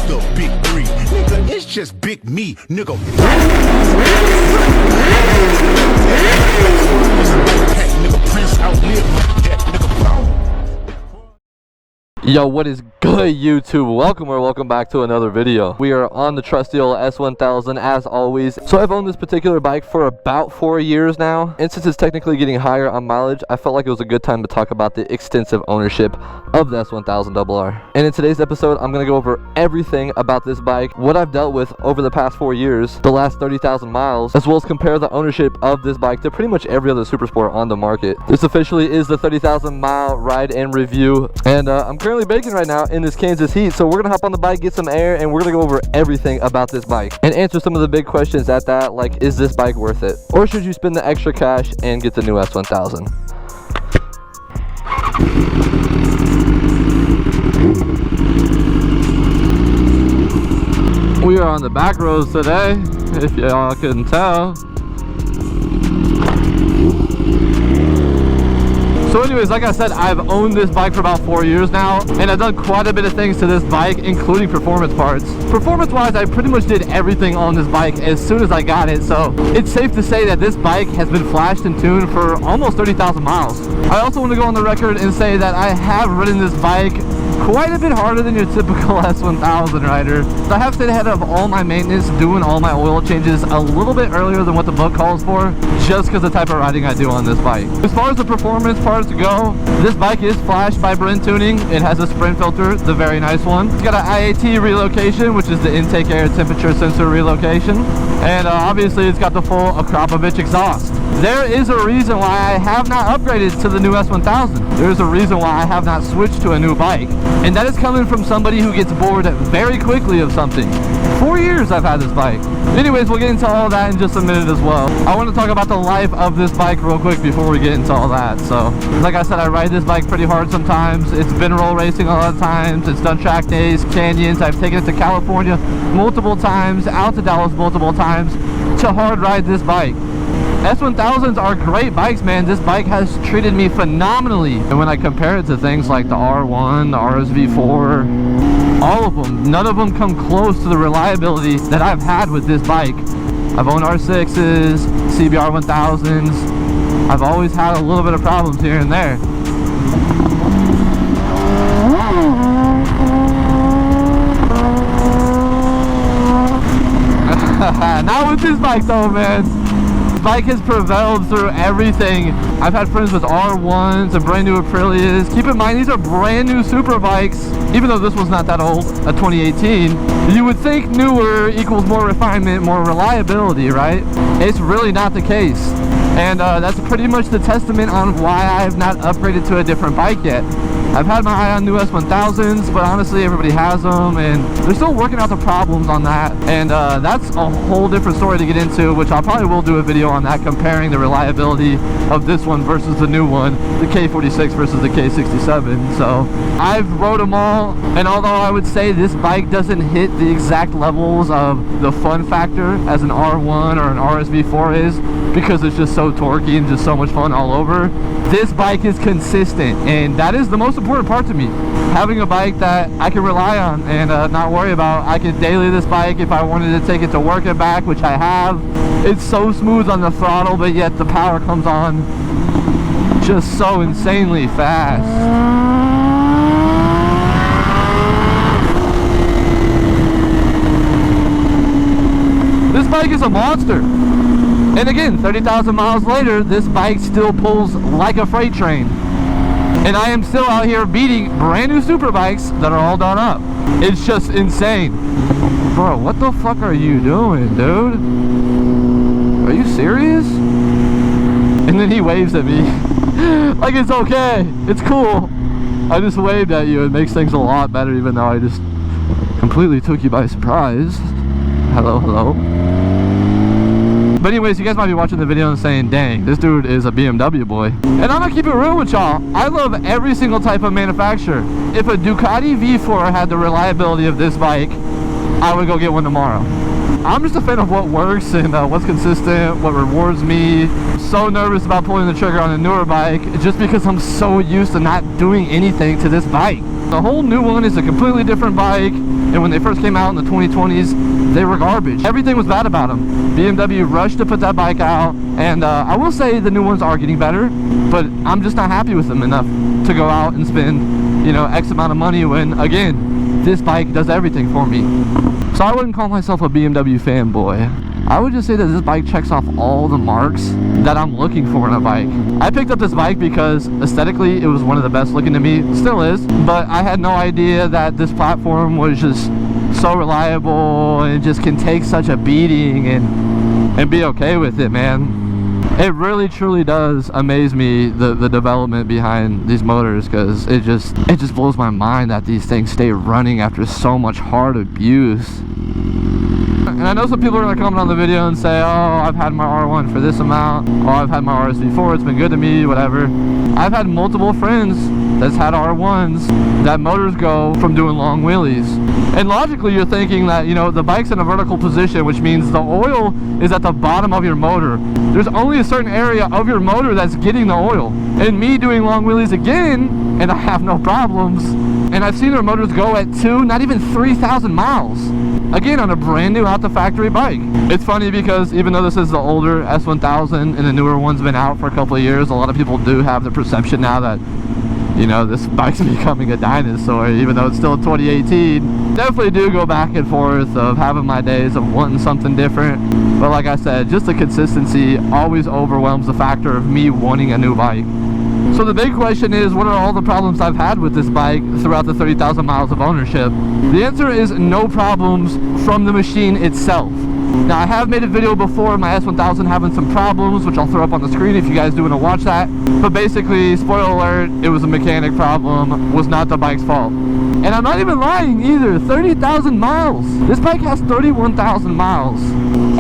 the big three. Nigga, it's just big me, nigga. Nigga, Prince outlive my cat, nigga, boom. Yo, what is good, YouTube? Welcome back to another video. We are on the trusty old S1000 as always. So I've owned this particular bike for about 4 years now, and since it's technically getting higher on mileage, I felt like it was a good time to talk about the extensive ownership of the S1000RR. And in today's episode, I'm going to go over everything about this bike, what I've dealt with over the past 4 years, the last 30,000 miles, as well as compare the ownership of this bike to pretty much every other Supersport on the market. This officially is the 30,000 mile ride and review, and I'm currently baking right now in this Kansas heat, so we're gonna hop on the bike, get some air, and we're gonna go over everything about this bike and answer some of the big questions at that, like, is this bike worth it, or should you spend the extra cash and get the new S1000? We are on the back roads today, if y'all couldn't tell. So anyways, like I said, I've owned this bike for about 4 years now, and I've done quite a bit of things to this bike, including performance parts. Performance-wise, I pretty much did everything on this bike as soon as I got it, so it's safe to say that this bike has been flashed and tuned for almost 30,000 miles. I also want to go on the record and say that I have ridden this bike quite a bit harder than your typical S1000 rider. So I have stayed ahead of all my maintenance, doing all my oil changes a little bit earlier than what the book calls for, just because the type of riding I do on this bike. As far as the performance parts go, this bike is flashed by Brent Tuning. It has a sprint filter, the very nice one. It's got an IAT relocation, which is the intake air temperature sensor relocation. And obviously it's got the full Akrapovic exhaust. There is a reason why I have not upgraded to the new S1000. There is a reason why I have not switched to a new bike. And that is coming from somebody who gets bored very quickly of something. 4 years I've had this bike. Anyways, we'll get into all that in just a minute as well. I want to talk about the life of this bike real quick before we get into all that. So, like I said, I ride this bike pretty hard sometimes. It's been roll racing a lot of times. It's done track days, canyons. I've taken it to California multiple times, out to Dallas multiple times to hard ride this bike. S1000s are great bikes, man. This bike has treated me phenomenally. And when I compare it to things like the R1, the RSV4, all of them, none of them come close to the reliability that I've had with this bike. I've owned R6s, CBR 1000s. I've always had a little bit of problems here and there. Not with this bike though, man. This bike has prevailed through everything. I've had friends with R1s and brand new Aprilias. Keep in mind, these are brand new super bikes. Even though this one's not that old, a 2018, you would think newer equals more refinement, more reliability, right? It's really not the case. And that's pretty much the testament on why I have not upgraded to a different bike yet. I've had my eye on new S1000s, but honestly everybody has them, and they're still working out the problems on that. And that's a whole different story to get into, which I probably will do a video on that, comparing the reliability of this one versus the new one, the K46 versus the K67. So I've rode them all, and although I would say this bike doesn't hit the exact levels of the fun factor as an R1 or an RSV4 is, because it's just so torquey and just so much fun all over, this bike is consistent, and that is the most important part to me. Having a bike that I can rely on and not worry about. I can daily this bike if I wanted to take it to work and back, which I have. It's so smooth on the throttle, but yet the power comes on just so insanely fast. This bike is a monster. And again, 30,000 miles later, this bike still pulls like a freight train. And I am still out here beating brand new super bikes that are all done up. It's just insane. Bro, what the fuck are you doing, dude? Are you serious? And then he waves at me. Like it's okay. It's cool. I just waved at you. It makes things a lot better, even though I just completely took you by surprise. Hello, hello. But anyways, you guys might be watching the video and saying, dang, this dude is a BMW boy. And I'm gonna keep it real with y'all. I love every single type of manufacturer. If a Ducati V4 had the reliability of this bike, I would go get one tomorrow. I'm just a fan of what works and what's consistent, what rewards me. I'm so nervous about pulling the trigger on a newer bike just because I'm so used to not doing anything to this bike. The whole new one is a completely different bike, and when they first came out in the 2020s, they were garbage. Everything was bad about them. BMW rushed to put that bike out, and I will say the new ones are getting better, but I'm just not happy with them enough to go out and spend, you know, X amount of money when, again, this bike does everything for me. So I wouldn't call myself a BMW fanboy. I would just say that this bike checks off all the marks that I'm looking for in a bike. I picked up this bike because aesthetically it was one of the best looking to me, still is, but I had no idea that this platform was just so reliable and just can take such a beating and be okay with it, man. It really truly does amaze me, the development behind these motors, because it just blows my mind that these things stay running after so much hard abuse. And I know some people are going to comment on the video and say, oh, I've had my R1 for this amount, oh, I've had my RS4, it's been good to me, whatever. I've had multiple friends that's had R1s that motors go from doing long wheelies. And logically you're thinking that, you know, the bike's in a vertical position, which means the oil is at the bottom of your motor. There's only a certain area of your motor that's getting the oil. And me doing long wheelies again, and I have no problems, and I've seen our motors go at 2, not even 3,000 miles. Again, on a brand new out the factory bike. It's funny because even though this is the older S1000 and the newer one's been out for a couple of years, a lot of people do have the perception now that, you know, this bike's becoming a dinosaur, even though it's still 2018. Definitely do go back and forth of having my days of wanting something different. But like I said, just the consistency always overwhelms the factor of me wanting a new bike. So the big question is, what are all the problems I've had with this bike throughout the 30,000 miles of ownership? The answer is no problems from the machine itself. Now I have made a video before of my S1000 having some problems, which I'll throw up on the screen if you guys do want to watch that. But basically, spoiler alert, it was a mechanic problem, was not the bike's fault. And I'm not even lying either, 30,000 miles. This bike has 31,000 miles.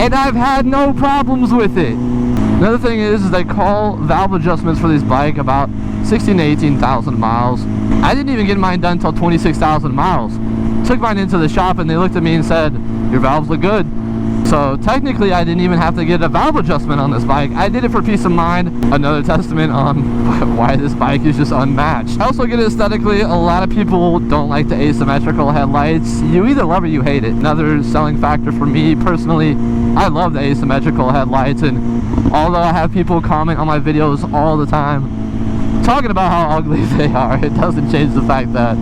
And I've had no problems with it. Another thing is they call valve adjustments for this bike about 16,000 to 18,000 miles. I didn't even get mine done until 26,000 miles. Took mine into the shop and they looked at me and said, your valves look good. So technically I didn't even have to get a valve adjustment on this bike. I did it for peace of mind. Another testament on why this bike is just unmatched. I also get it aesthetically. A lot of people don't like the asymmetrical headlights. You either love or you hate it. Another selling factor for me personally, I love the asymmetrical headlights, and although I have people comment on my videos all the time talking about how ugly they are, it doesn't change the fact that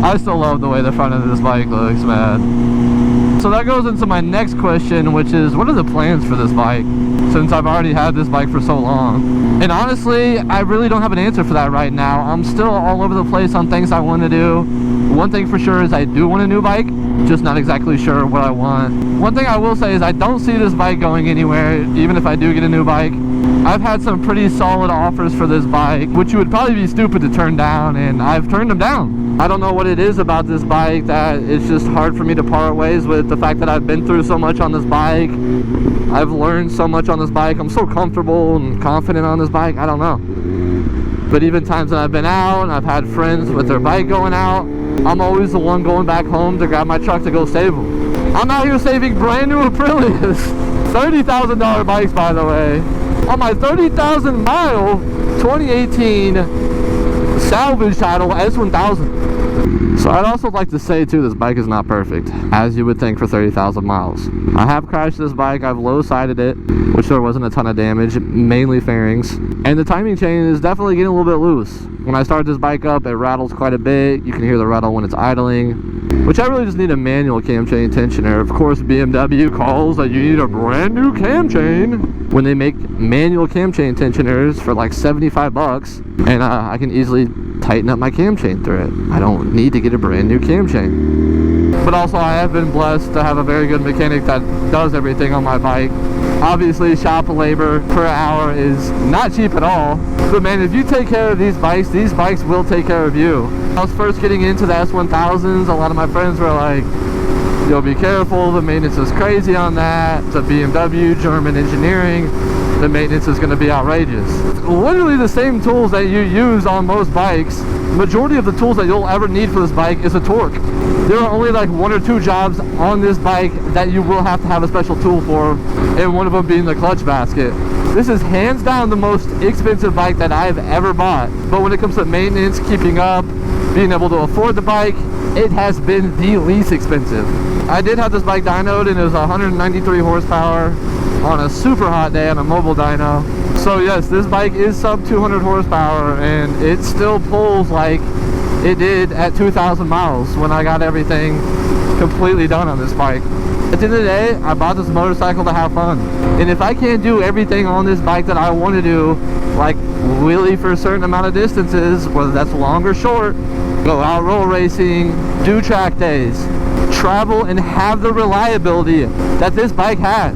I still love the way the front of this bike looks, man. So that goes into my next question, which is, what are the plans for this bike, since I've already had this bike for so long? And honestly, I really don't have an answer for that right now. I'm still all over the place on things I want to do. One thing for sure is I do want a new bike, just not exactly sure what I want. One thing I will say is I don't see this bike going anywhere, even if I do get a new bike. I've had some pretty solid offers for this bike, which you would probably be stupid to turn down, and I've turned them down. I don't know what it is about this bike that it's just hard for me to part ways with. The fact that I've been through so much on this bike, I've learned so much on this bike, I'm so comfortable and confident on this bike, I don't know. But even times that I've been out and I've had friends with their bike going out, I'm always the one going back home to grab my truck to go save them. I'm out here saving brand new Aprilias, $30,000 bikes by the way, on my 30,000 mile 2018 salvage title S1000. So I'd also like to say too, this bike is not perfect, as you would think for 30,000 miles. I have crashed this bike, I've low-sided it, which there wasn't a ton of damage, mainly fairings. And the timing chain is definitely getting a little bit loose. When I start this bike up, it rattles quite a bit. You can hear the rattle when it's idling, which I really just need a manual cam chain tensioner. Of course, BMW calls that you need a brand new cam chain when they make manual cam chain tensioners for like 75 bucks. And I can easily tighten up my cam chain through it. I don't need to get a brand new cam chain. But also I have been blessed to have a very good mechanic that does everything on my bike. Obviously shop labor per hour is not cheap at all, but man, if you take care of these bikes will take care of you. I was first getting into the S1000s, a lot of my friends were like, yo, be careful, the maintenance is crazy on that, it's a BMW, German engineering. the maintenance is going to be outrageous. Literally the same tools that you use on most bikes, majority of the tools that you'll ever need for this bike is a torque. There are only like 1 or 2 jobs on this bike that you will have to have a special tool for, and one of them being the clutch basket. This is hands down the most expensive bike that I've ever bought, but when it comes to maintenance, keeping up, being able to afford the bike, it has been the least expensive. I did have this bike dynoed, and it was 193 horsepower on a super hot day on a mobile dyno. So yes, this bike is sub 200 horsepower, and it still pulls like it did at 2,000 miles when I got everything completely done on this bike. At the end of the day, I bought this motorcycle to have fun. And if I can't do everything on this bike that I want to do, like wheelie for a certain amount of distances, whether that's long or short, go out roll racing, do track days, travel and have the reliability that this bike has,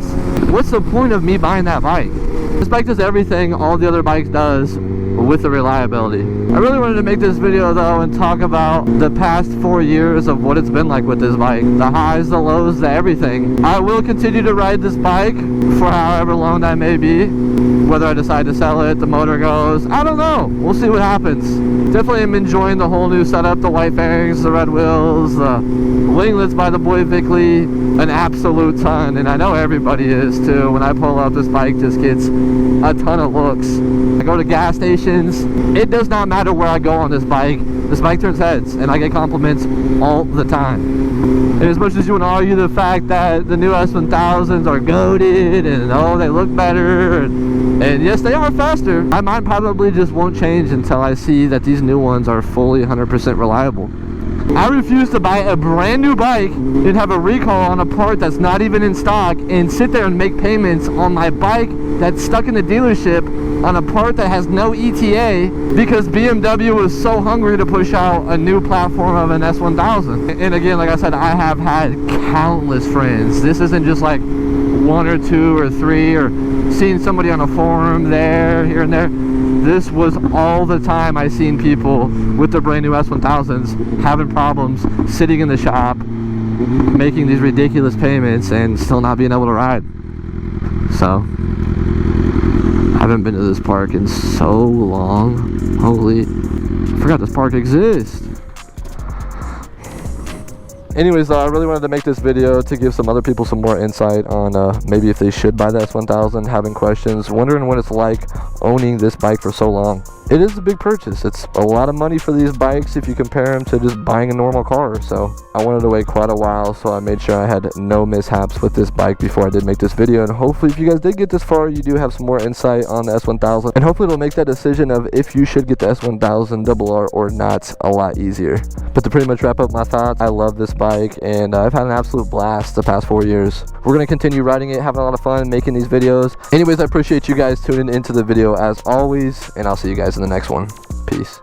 what's the point of me buying that bike? This bike does everything all the other bikes does with the reliability. I really wanted to make this video though and talk about the past 4 years of what it's been like with this bike. The highs, the lows, the everything. I will continue to ride this bike for however long that may be. Whether I decide to sell it, the motor goes, I don't know. We'll see what happens. Definitely am enjoying the whole new setup, the white fairings, the red wheels, the winglets by the boy Vickley, an absolute ton, and I know everybody is too. When I pull up, this bike just gets a ton of looks. I go to gas stations, it does not matter where I go on this bike turns heads, and I get compliments all the time. And as much as you want to argue the fact that the new S1000s are goated and oh, they look better, and yes, they are faster, my mind probably just won't change until I see that these new ones are fully 100% reliable. I refuse to buy a brand new bike and have a recall on a part that's not even in stock and sit there and make payments on my bike that's stuck in the dealership on a part that has no ETA because BMW was so hungry to push out a new platform of an S1000. And again, like I said, I have had countless friends. This isn't just like 1 or 2 or 3 or seeing somebody on a forum there, here and there. This was all the time I seen people with the brand new S1000s having problems sitting in the shop, making these ridiculous payments and still not being able to ride. So, I haven't been to this park in so long. Holy, I forgot this park exists. Anyways, I really wanted to make this video to give some other people some more insight on maybe if they should buy the S1000, having questions, wondering what it's like owning this bike for so long. It is a big purchase. It's a lot of money for these bikes if you compare them to just buying a normal car. So I wanted to wait quite a while, so I made sure I had no mishaps with this bike before I did make this video. And hopefully if you guys did get this far, you do have some more insight on the S1000, and hopefully it'll make that decision of if you should get the S1000RR or not a lot easier. But to pretty much wrap up my thoughts, I love this bike and I've had an absolute blast the past 4 years. We're going to continue riding it, having a lot of fun making these videos. Anyways, I appreciate you guys tuning into the video as always, and I'll see you guys in the next one. Peace.